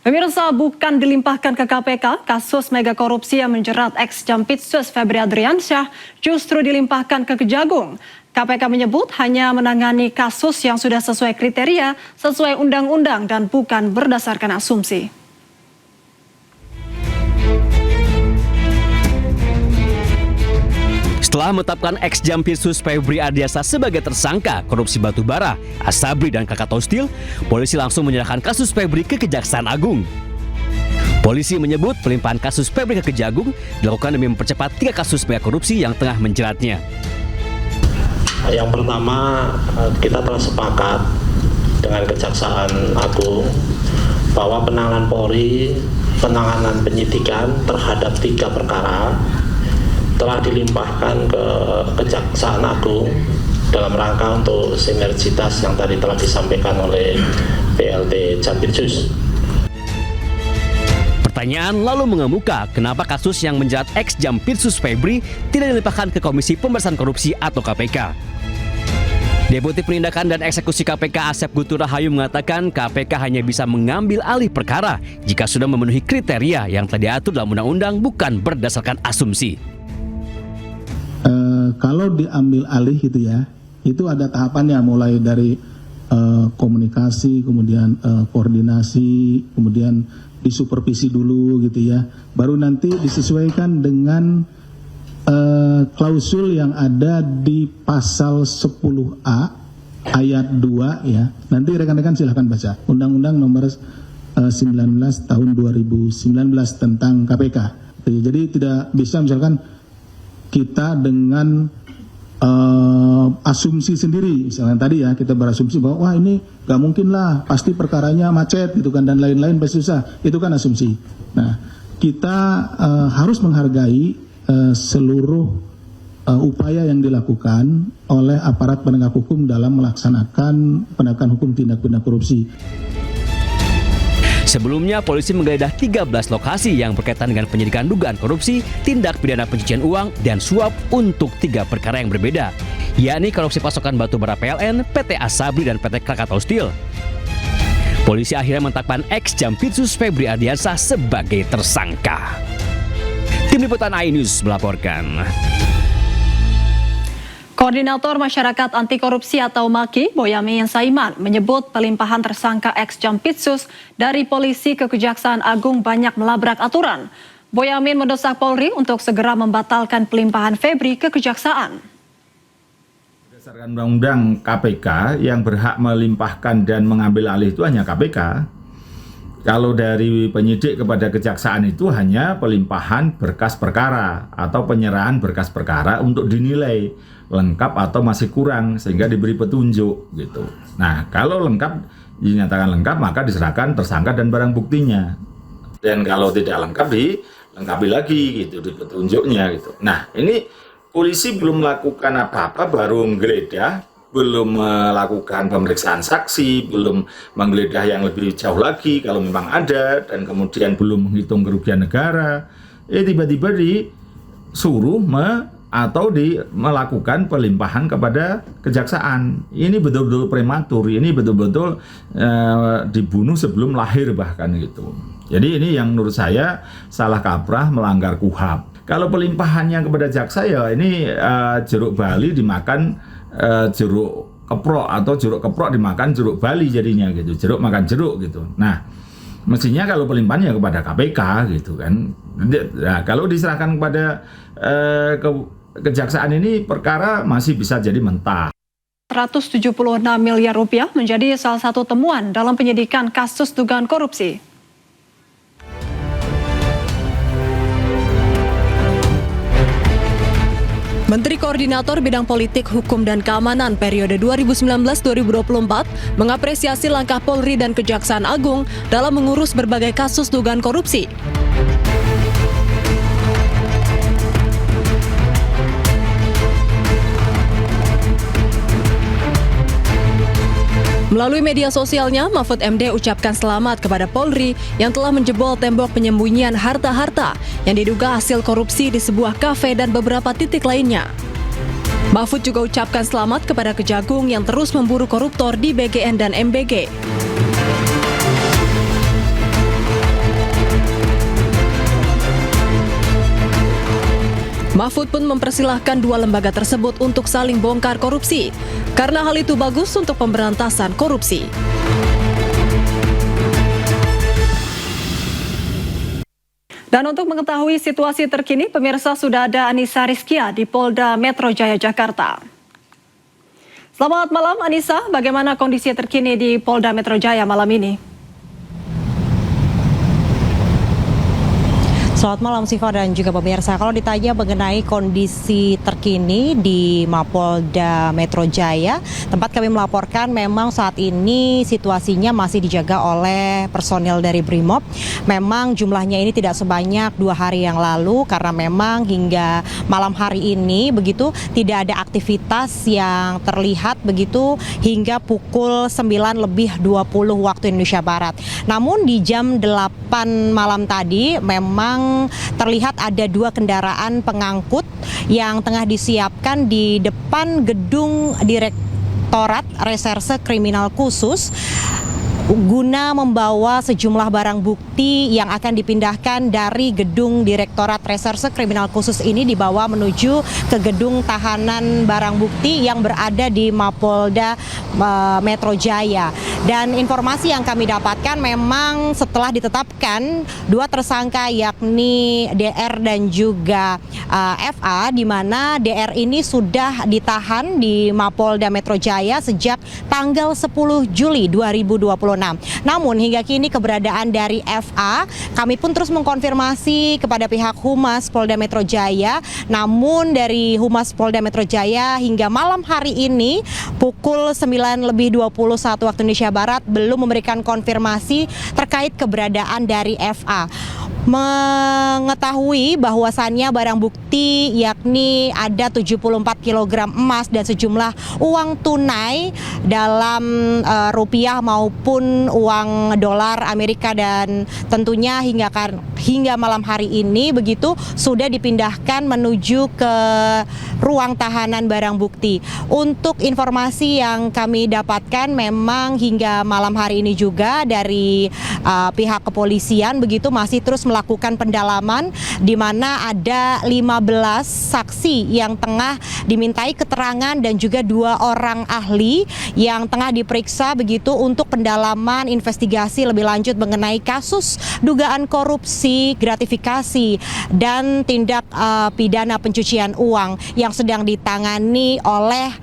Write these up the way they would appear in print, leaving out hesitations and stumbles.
Pemirsa, bukan dilimpahkan ke KPK, kasus mega korupsi yang menjerat ex-Jampitsus Febri Adriansyah justru dilimpahkan ke Kejagung. KPK menyebut hanya menangani kasus yang sudah sesuai kriteria, sesuai undang-undang dan bukan berdasarkan asumsi. Setelah menetapkan ex-Jampitsus Febri Adriansyah sebagai tersangka korupsi batubara, Asabri dan Krakatau Steel, polisi langsung menyerahkan kasus Febri ke Kejaksaan Agung. Polisi menyebut pelimpahan kasus Febri ke Kejagung dilakukan demi mempercepat 3 kasus mega korupsi yang tengah menjeratnya. Yang pertama, kita telah sepakat dengan Kejaksaan Agung bahwa penanganan Polri, penanganan penyidikan terhadap 3 perkara telah dilimpahkan ke Kejaksaan Agung dalam rangka untuk sinergitas yang tadi telah disampaikan oleh PLT Jampitsus. Pertanyaan lalu mengemuka, kenapa kasus yang menjerat ex-Jampitsus Febri tidak dilimpahkan ke Komisi Pemberantasan Korupsi atau KPK? Deputi Penindakan dan Eksekusi KPK Asep Guntur Rahayu mengatakan KPK hanya bisa mengambil alih perkara jika sudah memenuhi kriteria yang telah diatur dalam undang-undang, bukan berdasarkan asumsi. Kalau diambil alih gitu ya, itu ada tahapannya, mulai dari komunikasi, kemudian koordinasi, kemudian disupervisi dulu gitu ya, baru nanti disesuaikan dengan klausul yang ada di pasal 10A ayat 2 ya. Nanti rekan-rekan silahkan baca Undang-Undang nomor 19 tahun 2019 tentang KPK. Jadi tidak bisa misalkan kita dengan asumsi sendiri, misalnya tadi ya kita berasumsi bahwa wah ini gak mungkin lah, pasti perkaranya macet gitu kan, dan lain-lain pasti susah, itu kan asumsi. Nah, kita harus menghargai seluruh upaya yang dilakukan oleh aparat penegak hukum dalam melaksanakan penegakan hukum tindak pidana korupsi. Sebelumnya, polisi menggeledah 13 lokasi yang berkaitan dengan penyidikan dugaan korupsi, tindak pidana pencucian uang, dan suap untuk 3 perkara yang berbeda, yakni korupsi pasokan batubara PLN, PT Asabri, dan PT Krakatau Steel. Polisi akhirnya menetapkan ex-Jampitsus Febri Adriansyah sebagai tersangka. Tim Liputan iNews melaporkan. Koordinator Masyarakat Anti Korupsi atau MAKI, Boyamin Saiman, menyebut pelimpahan tersangka ex-Jampitsus dari polisi ke Kejaksaan Agung banyak melabrak aturan. Boyamin mendesak Polri untuk segera membatalkan pelimpahan Febri ke Kejaksaan. Berdasarkan Undang-Undang KPK, yang berhak melimpahkan dan mengambil alih itu hanya KPK. Kalau dari penyidik kepada kejaksaan itu hanya pelimpahan berkas perkara atau penyerahan berkas perkara untuk dinilai lengkap atau masih kurang sehingga diberi petunjuk gitu. Nah, kalau lengkap, dinyatakan lengkap, maka diserahkan tersangka dan barang buktinya. Dan kalau tidak lengkap, dilengkapi lagi gitu di petunjuknya gitu. Nah, ini polisi belum melakukan apa-apa, baru menggeledah, belum melakukan pemeriksaan saksi, belum menggeledah yang lebih jauh lagi kalau memang ada, dan kemudian belum menghitung kerugian negara. Tiba-tiba disuruh melakukan pelimpahan kepada kejaksaan. Ini betul-betul prematur, ini betul-betul dibunuh sebelum lahir bahkan gitu. Jadi ini yang menurut saya salah kaprah, melanggar KUHAP. Kalau pelimpahannya kepada jaksa ya ini jeruk Bali dimakan jeruk keprok, atau jeruk keprok dimakan jeruk Bali jadinya gitu, jeruk makan jeruk gitu. Nah, mestinya kalau pelimpahannya kepada KPK gitu kan. Nah, kalau diserahkan kepada kejaksaan ini perkara masih bisa jadi mentah. 176 miliar rupiah menjadi salah satu temuan dalam penyidikan kasus dugaan korupsi. Menteri Koordinator Bidang Politik, Hukum, dan Keamanan periode 2019-2024 mengapresiasi langkah Polri dan Kejaksaan Agung dalam mengurus berbagai kasus dugaan korupsi. Melalui media sosialnya, Mahfud MD ucapkan selamat kepada Polri yang telah menjebol tembok penyembunyian harta-harta yang diduga hasil korupsi di sebuah kafe dan beberapa titik lainnya. Mahfud juga ucapkan selamat kepada Kejagung yang terus memburu koruptor di BGN dan MBG. Mahfud pun mempersilahkan dua lembaga tersebut untuk saling bongkar korupsi, karena hal itu bagus untuk pemberantasan korupsi. Dan untuk mengetahui situasi terkini, pemirsa, sudah ada Anissa Rizkia di Polda Metro Jaya, Jakarta. Selamat malam Anissa, bagaimana kondisi terkini di Polda Metro Jaya malam ini? Selamat malam Siva dan juga pemirsa. Kalau ditanya mengenai kondisi terkini di Mapolda Metro Jaya, tempat kami melaporkan, memang saat ini situasinya masih dijaga oleh personil dari Brimob. Memang jumlahnya ini tidak sebanyak 2 hari yang lalu, karena memang hingga malam hari ini begitu tidak ada aktivitas yang terlihat begitu hingga pukul 9:20 waktu Indonesia Barat. Namun di jam 8 malam tadi memang terlihat ada 2 kendaraan pengangkut yang tengah disiapkan di depan gedung Direktorat Reserse Kriminal Khusus guna membawa sejumlah barang bukti yang akan dipindahkan dari gedung Direktorat Reserse Kriminal Khusus ini dibawa menuju ke gedung tahanan barang bukti yang berada di Mapolda Metro Jaya. Dan informasi yang kami dapatkan, memang setelah ditetapkan 2 tersangka yakni DR dan juga FA, di mana DR ini sudah ditahan di Mapolda Metro Jaya sejak tanggal 10 Juli 2026. Namun hingga kini keberadaan dari FA kami pun terus mengkonfirmasi kepada pihak Humas Polda Metro Jaya. Namun dari Humas Polda Metro Jaya hingga malam hari ini pukul 9:21 waktu Indonesia Barat belum memberikan konfirmasi terkait keberadaan dari FA. Mengetahui bahwasannya barang bukti yakni ada 74 kg emas dan sejumlah uang tunai dalam rupiah maupun uang dolar Amerika, dan tentunya hingga malam hari ini begitu sudah dipindahkan menuju ke ruang tahanan barang bukti. Untuk informasi yang kami dapatkan, memang hingga malam hari ini juga dari pihak kepolisian begitu masih terus melakukan pendalaman, di mana ada 15 saksi yang tengah dimintai keterangan dan juga 2 orang ahli yang tengah diperiksa begitu untuk pendalaman investigasi lebih lanjut mengenai kasus dugaan korupsi, gratifikasi dan tindak pidana pencucian uang yang sedang ditangani oleh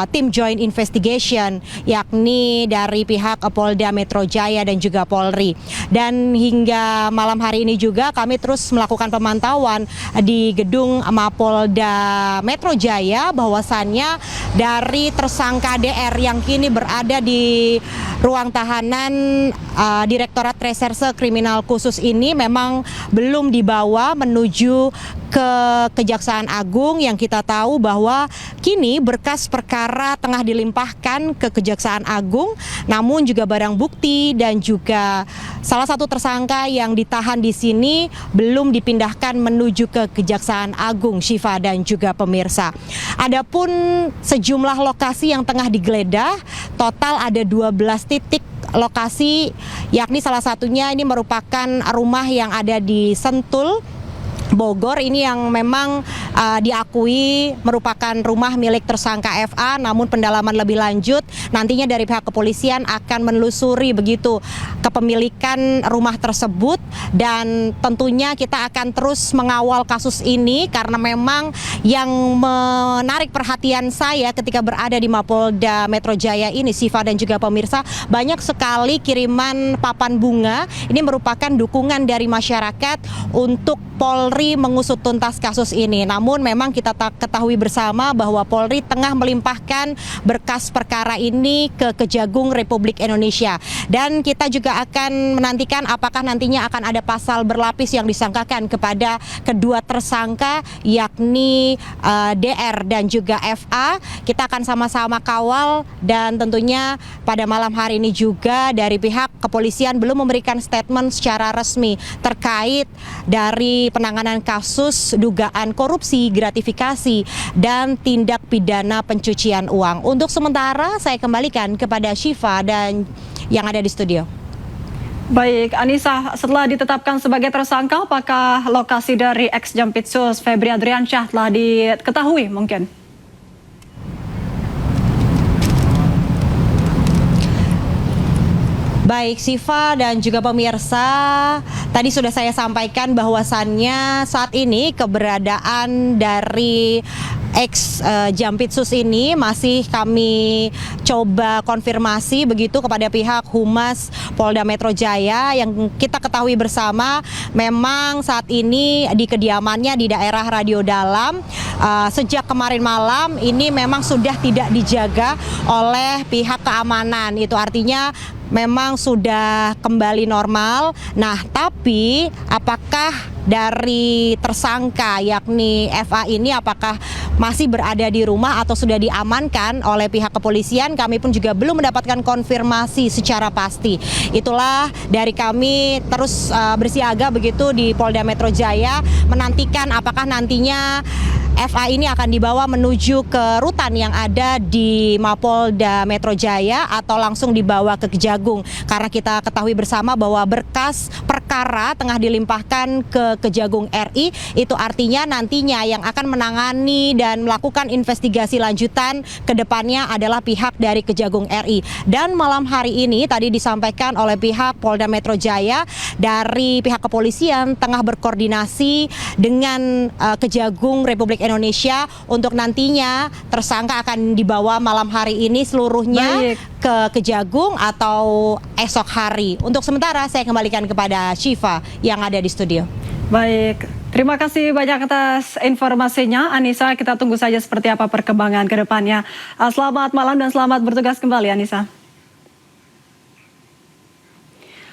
tim Joint Investigation yakni dari pihak Polda Metro Jaya dan juga Polri. Dan hingga malam hari ini juga kami terus melakukan pemantauan di gedung Mapolda Metro Jaya, bahwasannya dari tersangka DR yang kini berada di ruang tahanan Direktorat Reserse Kriminal Khusus ini memang belum dibawa menuju ke Kejaksaan Agung, yang kita tahu bahwa kini berkas perkara tengah dilimpahkan ke Kejaksaan Agung, namun juga barang bukti dan juga salah satu tersangka yang ditahan di sini belum dipindahkan menuju ke Kejaksaan Agung, Syifa dan juga pemirsa. Adapun sejumlah lokasi yang tengah digeledah, total ada 12 titik lokasi, yakni salah satunya ini merupakan rumah yang ada di Sentul, Bogor. Ini yang memang diakui merupakan rumah milik tersangka FA, namun pendalaman lebih lanjut nantinya dari pihak kepolisian akan menelusuri begitu kepemilikan rumah tersebut, dan tentunya kita akan terus mengawal kasus ini karena memang yang menarik perhatian saya ketika berada di Mapolda Metro Jaya ini, Siva dan juga pemirsa, banyak sekali kiriman papan bunga. Ini merupakan dukungan dari masyarakat untuk Polri mengusut tuntas kasus ini. Namun memang kita ketahui bersama bahwa Polri tengah melimpahkan berkas perkara ini ke Kejagung Republik Indonesia. Dan kita juga akan menantikan apakah nantinya akan ada pasal berlapis yang disangkakan kepada kedua tersangka yakni DR dan juga FA. Kita akan sama-sama kawal, dan tentunya pada malam hari ini juga dari pihak kepolisian belum memberikan statement secara resmi terkait dari penanganan kasus dugaan korupsi, gratifikasi, dan tindak pidana pencucian uang. Untuk sementara saya kembalikan kepada Syifa dan yang ada di studio. Baik, Anissa, setelah ditetapkan sebagai tersangka, apakah lokasi dari ex-Jampitsus Febri Adriansyah telah diketahui mungkin? Baik Siva dan juga pemirsa, tadi sudah saya sampaikan bahwasannya saat ini keberadaan dari ex-Jampitsus ini masih kami coba konfirmasi begitu kepada pihak Humas Polda Metro Jaya. Yang kita ketahui bersama memang saat ini di kediamannya di daerah Radio Dalam sejak kemarin malam ini memang sudah tidak dijaga oleh pihak keamanan. Itu artinya memang sudah kembali normal. Nah, tapi apakah dari tersangka yakni FA ini apakah masih berada di rumah atau sudah diamankan oleh pihak kepolisian? Kami pun juga belum mendapatkan konfirmasi secara pasti. Itulah dari kami terus bersiaga begitu di Polda Metro Jaya menantikan apakah nantinya FA ini akan dibawa menuju ke rutan yang ada di Mapolda Metro Jaya atau langsung dibawa ke Kejagung. Karena kita ketahui bersama bahwa berkas perkara tengah dilimpahkan ke Kejagung RI, itu artinya nantinya yang akan menangani dan melakukan investigasi lanjutan ke depannya adalah pihak dari Kejagung RI. Dan malam hari ini tadi disampaikan oleh pihak Polda Metro Jaya dari pihak kepolisian tengah berkoordinasi dengan Kejagung Republik Indonesia untuk nantinya tersangka akan dibawa malam hari ini seluruhnya ke Kejagung atau esok hari. Untuk sementara saya kembalikan kepada Syifa yang ada di studio. Baik, terima kasih banyak atas informasinya Anissa. Kita tunggu saja seperti apa perkembangan ke depannya. Selamat malam dan selamat bertugas kembali Anissa.